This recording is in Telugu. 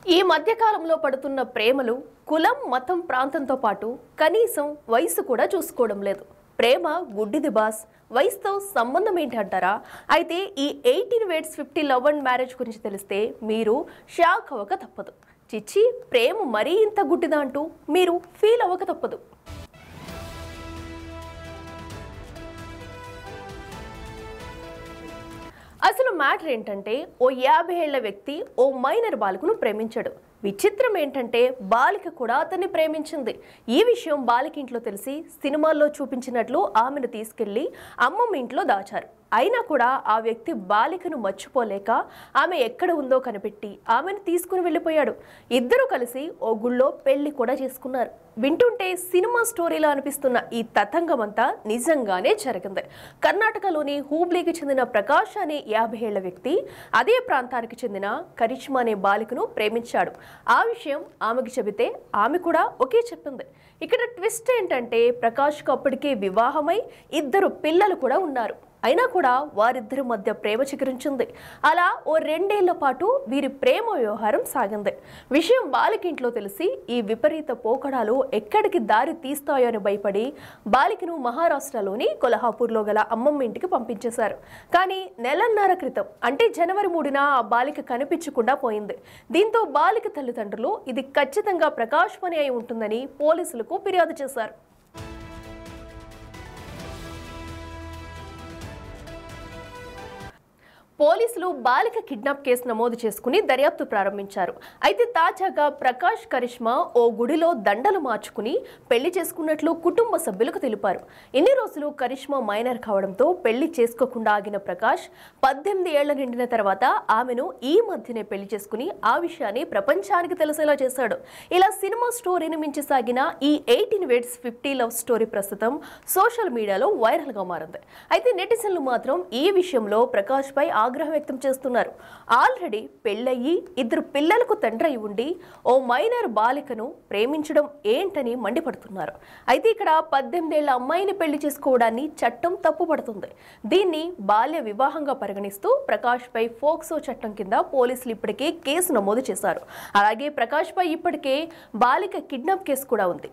ఈ మధ్య కాలంలో పడుతున్న ప్రేమలు కులం, మతం, ప్రాంతంతో పాటు కనీసం వయసు కూడా చూసుకోవడం లేదు. ప్రేమ గుడ్డిది బాస్, వయసుతో సంబంధం ఏంటి అంటారా? అయితే ఈ 18 weights 50 love and marriage గురించి తెలిస్తే మీరు షాక్ అవ్వక తప్పదు. చిచ్చి, ప్రేమ మరీ ఇంత గుడ్డిదా అంటూ మీరు ఫీల్ అవ్వక తప్పదు. అసలు మ్యాటర్ ఏంటంటే, ఓ 50 ఏళ్ల వ్యక్తి ఓ మైనర్ బాలికను ప్రేమించాడు. విచిత్రం ఏంటంటే బాలిక కూడా అతన్ని ప్రేమించింది. ఈ విషయం బాలిక ఇంట్లో తెలిసి సినిమాల్లో చూపించినట్లు ఆమెను తీసుకెళ్లి అమ్మమ్మ ఇంట్లో దాచారు. అయినా కూడా ఆ వ్యక్తి బాలికను మర్చిపోలేక ఆమె ఎక్కడ ఉందో కనిపెట్టి ఆమెను తీసుకుని వెళ్ళిపోయాడు. ఇద్దరు కలిసి ఓ గుళ్ళో పెళ్లి కూడా చేసుకున్నారు. వింటుంటే సినిమా స్టోరీలా అనిపిస్తున్న ఈ తతంగం అంతా నిజంగానే జరిగింది. కర్ణాటకలోని హూబ్లీకి చెందిన ప్రకాష్ అనే 50 ఏళ్ల వ్యక్తి అదే ప్రాంతానికి చెందిన కరిష్మా అనే బాలికను ప్రేమించాడు. ఆ విషయం ఆమెకి చెబితే ఆమె కూడా ఒకే చెప్పింది. ఇక్కడ ట్విస్ట్ ఏంటంటే, ప్రకాష్కు అప్పటికే వివాహమై 2 పిల్లలు కూడా ఉన్నారు. అయినా కూడా వారిద్దరి మధ్య ప్రేమ చిగురించింది. అలా ఓ 2 ఏళ్ల పాటు వీరి ప్రేమ వ్యవహారం సాగింది. విషయం బాలికింట్లో తెలిసి ఈ విపరీత పోకడాలు ఎక్కడికి దారి తీస్తాయో అని భయపడి బాలికను మహారాష్ట్రలోని కొల్హాపూర్లో గల అమ్మమ్మ ఇంటికి పంపించేశారు. కానీ నెలన్నర క్రితం, అంటే జనవరి 3న ఆ బాలిక కనిపించకుండా పోయింది. దీంతో బాలిక తల్లిదండ్రులు ఇది ఖచ్చితంగా ప్రకాష్ పని అయి ఉంటుందని పోలీసులకు ఫిర్యాదు చేశారు. పోలీసులు బాలిక కిడ్నాప్ కేసు నమోదు చేసుకుని దర్యాప్తు ప్రారంభించారు. అయితే తాజాగా ప్రకాష్, కరిష్మా ఓ గుడిలో దండలు మార్చుకుని పెళ్లి చేసుకున్నట్లు కుటుంబ సభ్యులకు తెలిపారు. ఇన్ని రోజులు కరిష్మా మైనర్ కావడంతో పెళ్లి చేసుకోకుండా ఆగిన ప్రకాష్ 18 ఏళ్ల నిండిన తర్వాత ఆమెను ఈ మధ్యనే పెళ్లి చేసుకుని ఆ విషయాన్ని ప్రపంచానికి తెలిసేలా చేశాడు. ఇలా సినిమా స్టోరీని మించి సాగిన ఈ 18 weights 50 లవ్ స్టోరీ ప్రస్తుతం సోషల్ మీడియాలో వైరల్ గా మారింది. అయితే నెటిజన్లు మాత్రం ఈ విషయంలో ప్రకాష్ పై ఆగ్రహం వ్యక్తం చేస్తున్నారు. ఆల్రెడీ పెళ్ళయ్యి 2 పిల్లలకు తండ్రి అయి ఉండి ఓ మైనర్ బాలికను ప్రేమించడం ఏంటని మండిపడుతున్నారు. అయితే ఇక్కడ 18 ఏళ్ల అమ్మాయిని పెళ్లి చేసుకోవడాన్ని చట్టం తప్పుపడుతుంది. దీన్ని బాల్య వివాహంగా పరిగణిస్తూ ప్రకాష్ పై ఫోక్సో చట్టం కింద పోలీసులు ఇప్పటికే కేసు నమోదు చేశారు. అలాగే ప్రకాష్ పై ఇప్పటికే బాలిక కిడ్నాప్ కేసు కూడా ఉంది.